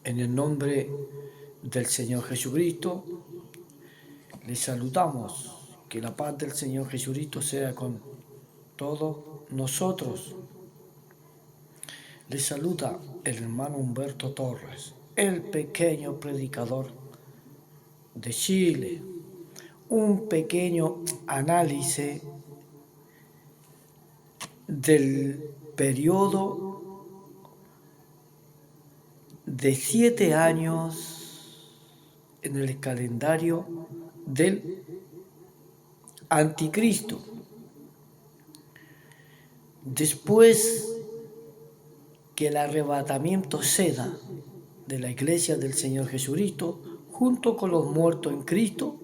En el nombre del Señor Jesucristo, les saludamos. Que la paz del Señor Jesucristo sea con todos nosotros. Les saluda el hermano Humberto Torres, el pequeño predicador de Chile. Un pequeño análisis del periodo de 7 años en el calendario del Anticristo. Después que el arrebatamiento ceda de la iglesia del Señor Jesucristo, junto con los muertos en Cristo,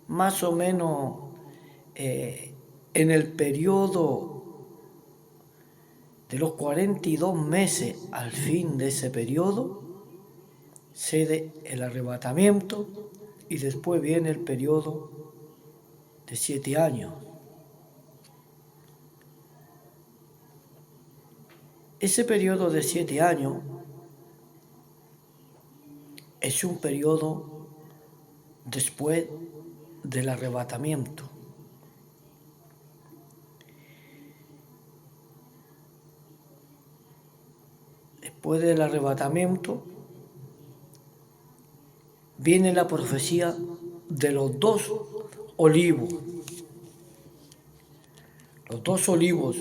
más o menos en el periodo de los 42 meses al fin de ese periodo, cede el arrebatamiento y después viene el periodo de 7 años. Ese periodo de 7 años es un periodo después del arrebatamiento. Después del arrebatamiento viene la profecía de los 2 olivos. Los 2 olivos.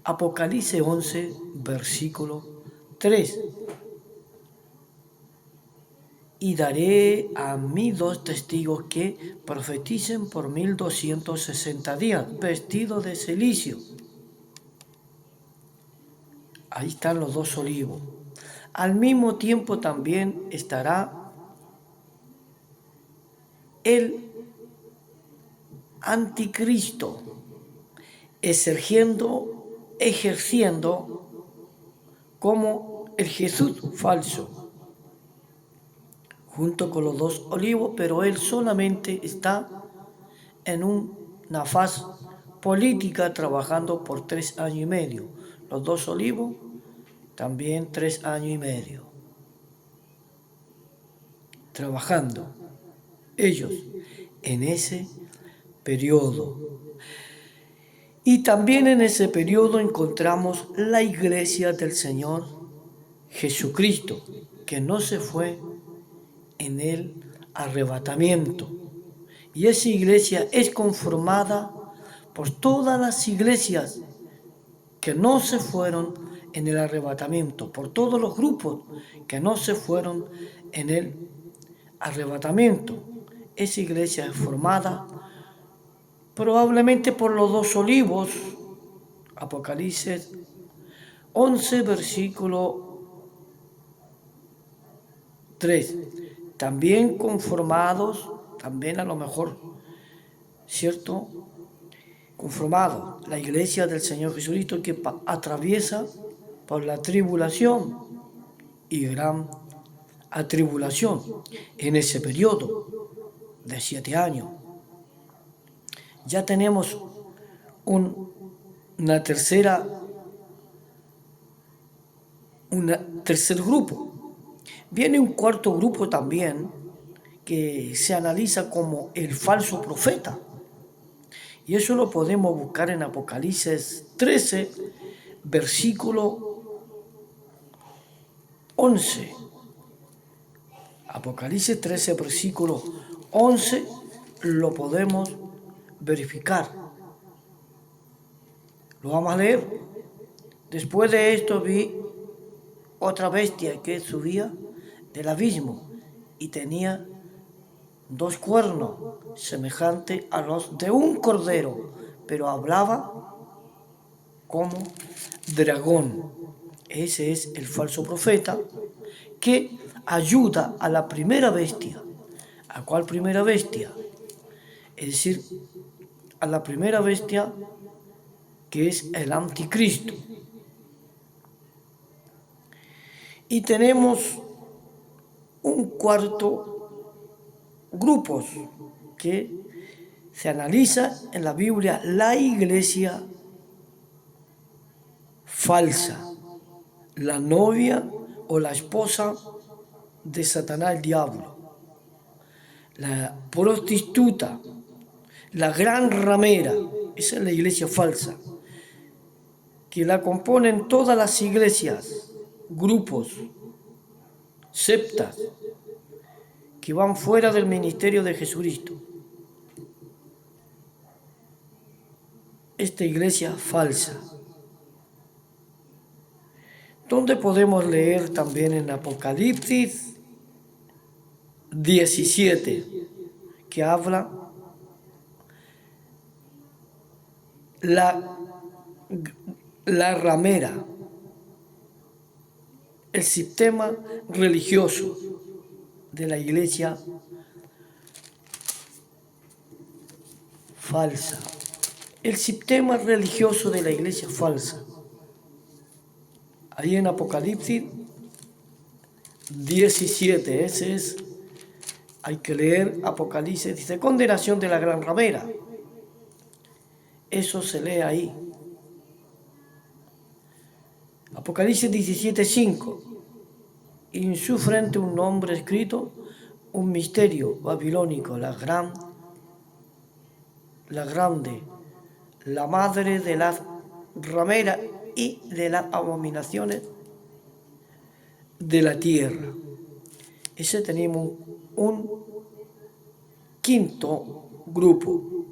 Apocalipsis 11, versículo 3. Y daré a mí 2 testigos que profeticen por 1260 días, vestidos de cilicio. Ahí están los 2 olivos. Al mismo tiempo también estará el anticristo ejerciendo como el Jesús falso, junto con los 2 olivos, pero él solamente está en una faz política trabajando por 3 años y medio. Los 2 olivos también 3 años y medio. Trabajando ellos en ese periodo. Y también en ese periodo encontramos la iglesia del Señor Jesucristo, que no se fue en el arrebatamiento. Y esa iglesia es conformada por todas las iglesias que no se fueron en el arrebatamiento, por todos los grupos que no se fueron en el arrebatamiento. Esa iglesia es formada probablemente por los 2 olivos, Apocalipsis 11, versículo 3. También conformados, también a lo mejor, ¿cierto? Conformados, la iglesia del Señor Jesucristo que atraviesa por la tribulación y gran atribulación en ese periodo de 7 años. Ya tenemos un tercer grupo. Viene un cuarto grupo también que se analiza como el falso profeta. Y eso lo podemos buscar en Apocalipsis 13, versículo 11. Apocalipsis 13, versículo 11, lo podemos verificar. Lo vamos a leer. Después de esto vi otra bestia que subía del abismo y tenía 2 cuernos semejantes a los de un cordero, pero hablaba como dragón. Ese es el falso profeta que ayuda a la primera bestia. ¿A cuál primera bestia? Es decir, a la primera bestia que es el anticristo. Y tenemos un cuarto grupo que se analiza en la Biblia, la iglesia falsa. la novia o la esposa de Satanás el diablo, la prostituta, la gran ramera. Esa es la iglesia falsa, que la componen todas las iglesias, grupos, sectas, que van fuera del ministerio de Jesucristo. Esta iglesia falsa, donde podemos leer también en Apocalipsis 17, que habla la ramera, el sistema religioso de la iglesia falsa. El sistema religioso de la iglesia falsa. Ahí en Apocalipsis 17, ese es, hay que leer Apocalipsis, dice, condenación de la gran ramera. Eso se lee ahí. Apocalipsis 17:5. Y en su frente un nombre escrito, un misterio babilónico, la grande, la madre de las rameras y de las abominaciones de la tierra. Ese tenemos un quinto grupo.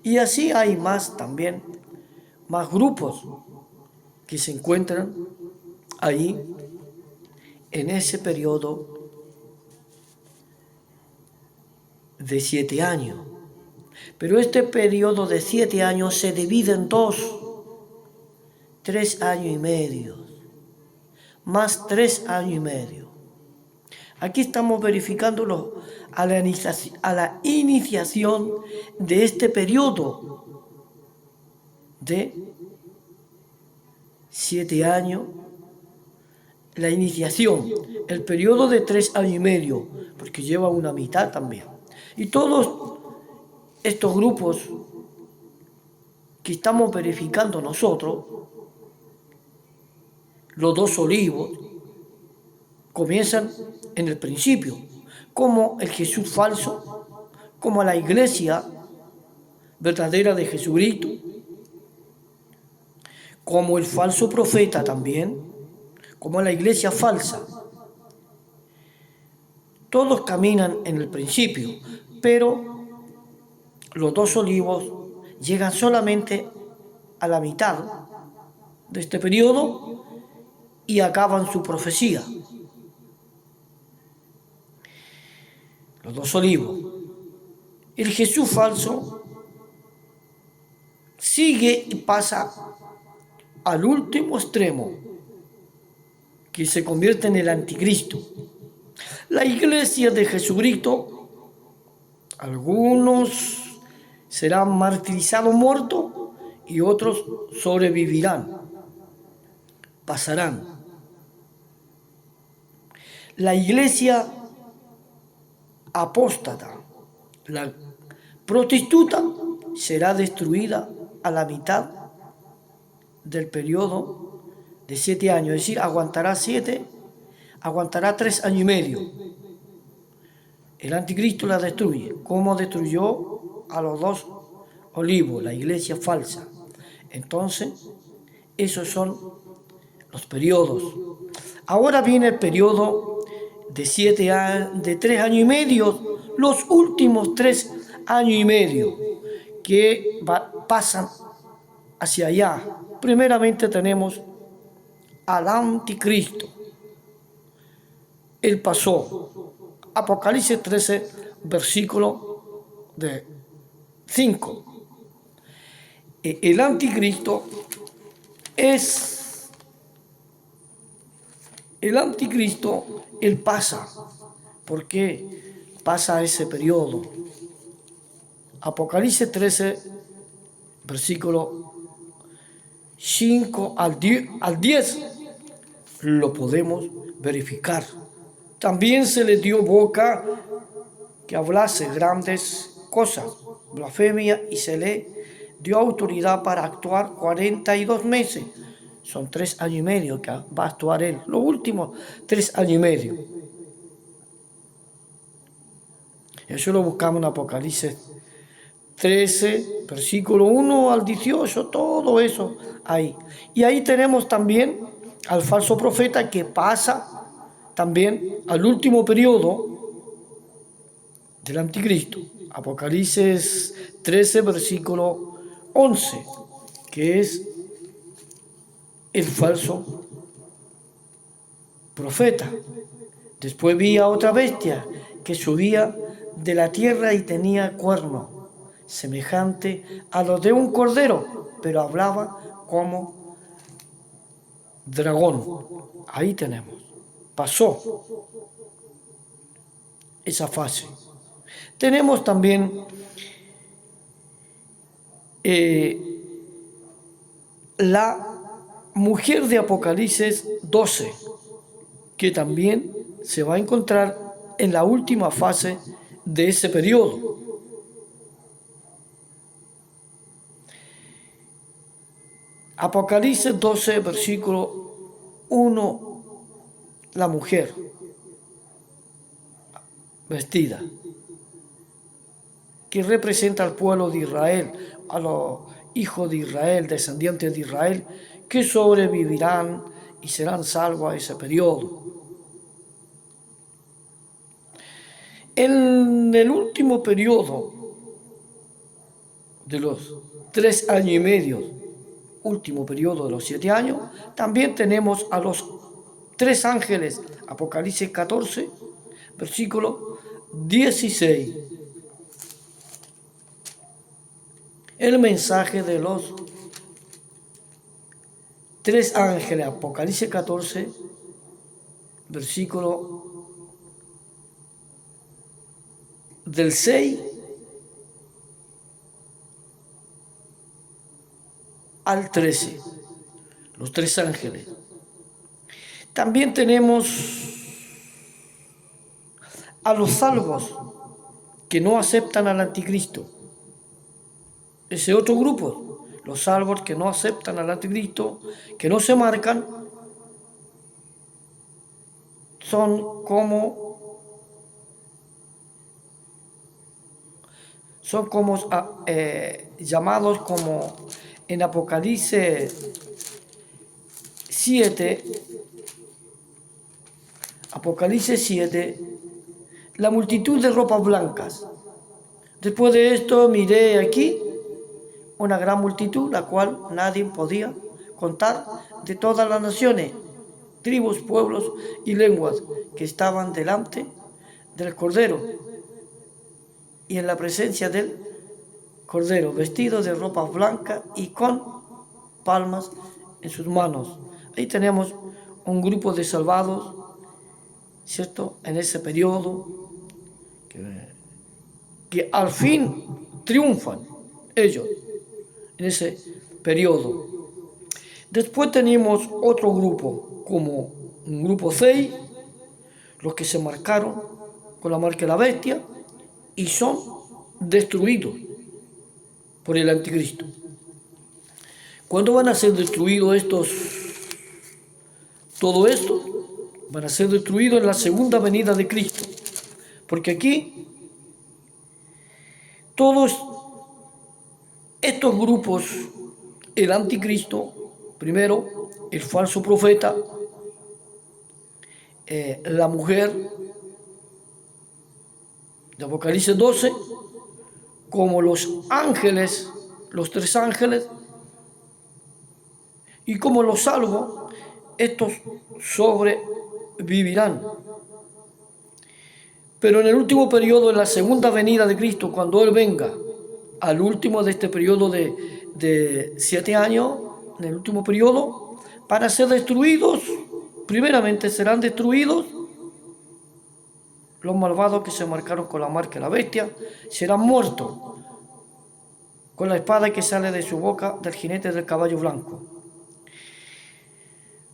Y así hay más también, más grupos que se encuentran ahí en ese periodo de 7 años. Pero este periodo de 7 años se divide en 2, 3 años y medio, más 3 años y medio. Aquí estamos verificándolo a la iniciación de este periodo de 7 años, la iniciación, el periodo de 3 años y medio, porque lleva una mitad también. Y todos estos grupos que estamos verificando nosotros, los 2 olivos, comienzan en el principio, como el Jesús falso, como la iglesia verdadera de Jesucristo, como el falso profeta también, como la iglesia falsa. Todos caminan en el principio, pero los 2 olivos llegan solamente a la mitad de este periodo y acaban su profecía. Los 2 olivos. El Jesús falso sigue y pasa al último extremo, que se convierte en el anticristo. La iglesia de Jesucristo, algunos serán martirizados, muertos, y otros sobrevivirán, pasarán. La iglesia apóstata, la prostituta, será destruida a la mitad del periodo de 7 años, es decir, aguantará 3 años y medio. El anticristo la destruye, como destruyó a los 2 olivos, la iglesia falsa. Entonces, esos son los periodos. Ahora viene el periodo de 3 años y medio, los últimos 3 años y medio, que pasan hacia allá. Primeramente tenemos al anticristo. Él pasó. Apocalipsis 13, versículo 5. El anticristo él pasa. ¿Por qué pasa ese periodo? Apocalipsis 13, versículo 5 al 10, lo podemos verificar. También se le dio boca que hablase grandes cosas, blasfemia, y se le dio autoridad para actuar 42 meses Son 3 años y medio que va a actuar él, los últimos 3 años y medio. Eso lo buscamos en Apocalipsis 13, versículo 1 al 18, todo eso ahí. Y ahí tenemos también al falso profeta que pasa también al último periodo del anticristo. Apocalipsis 13, versículo 11, que es el falso profeta. Después vi a otra bestia que subía de la tierra y tenía cuernos, semejante a los de un cordero, pero hablaba como dragón. Ahí tenemos. Pasó esa fase. Tenemos también la mujer de Apocalipsis 12, que también se va a encontrar en la última fase de ese periodo. Apocalipsis 12, versículo 1, la mujer vestida, que representa al pueblo de Israel, a los hijos de Israel, descendientes de Israel, que sobrevivirán y serán salvos a ese periodo. En el último periodo de los 3 años y medio, último periodo de los 7 años, también tenemos a los 3 ángeles, Apocalipsis 14, versículo 16. El mensaje de los 3 ángeles, Apocalipsis 14, versículo del 6 al 13, los 3 ángeles. También tenemos a los salvos que no aceptan al anticristo. Ese otro grupo, los salvos que no aceptan al anticristo, que no se marcan, son como llamados como en Apocalipsis 7, la multitud de ropas blancas. Después de esto miré aquí una gran multitud, la cual nadie podía contar, de todas las naciones, tribus, pueblos y lenguas que estaban delante del Cordero y en la presencia del Cordero, vestidos de ropas blancas y con palmas en sus manos. Ahí tenemos un grupo de salvados, ¿cierto? En ese periodo, que al fin triunfan ellos, en ese periodo. Después tenemos otro grupo, como un grupo 6, los que se marcaron con la marca de la bestia y son destruidos por el anticristo. ¿Cuándo van a ser destruidos estos? Todo esto van a ser destruidos en la segunda venida de Cristo. Porque aquí todos estos grupos, el anticristo, primero el falso profeta, la mujer de Apocalipsis 12, como los ángeles, los 3 ángeles, y como los salvos, estos sobrevivirán. Pero en el último periodo, en la segunda venida de Cristo, cuando Él venga, al último de este periodo de 7 años, en el último periodo, van a ser destruidos. Primeramente serán destruidos los malvados que se marcaron con la marca de la bestia, serán muertos con la espada que sale de su boca del jinete del caballo blanco.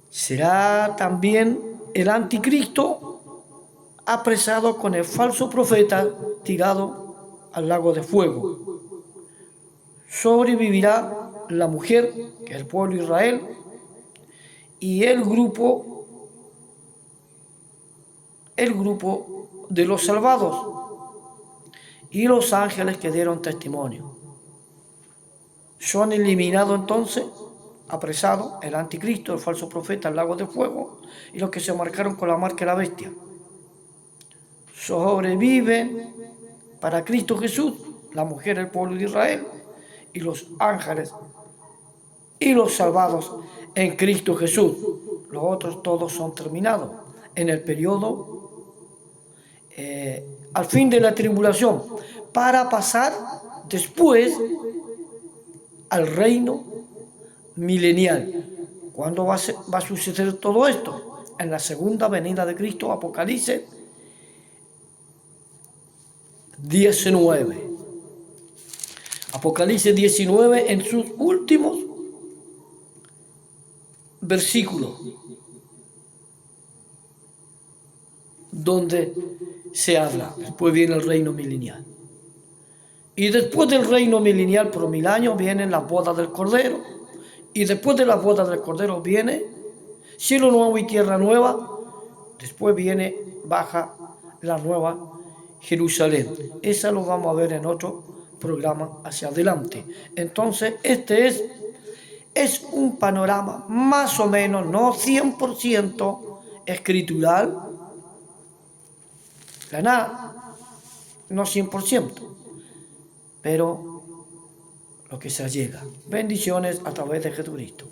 Será también el anticristo apresado con el falso profeta tirado al lago de fuego. Sobrevivirá la mujer, que es el pueblo de Israel, y el grupo de los salvados y los ángeles que dieron testimonio. Son eliminados entonces, apresados, el anticristo, el falso profeta, el lago de fuego, y los que se marcaron con la marca de la bestia. Sobreviven para Cristo Jesús, la mujer del pueblo de Israel, y los ángeles y los salvados en Cristo Jesús. Los otros todos son terminados en el periodo al fin de la tribulación, para pasar después al reino milenial. ¿Cuándo va a suceder todo esto? En la segunda venida de Cristo, Apocalipsis 19. Apocalipsis 19 en sus últimos versículos, donde se habla, después viene el reino milenial. Y después del reino milenial, por 1000 años, vienen las bodas del Cordero. Y después de las bodas del Cordero viene cielo nuevo y tierra nueva. Después baja la nueva Jerusalén. Esa lo vamos a ver en otro programa hacia adelante. Entonces, este es un panorama más o menos, no 100% escritural, no 100%, pero lo que se llega. Bendiciones a través de Jesucristo.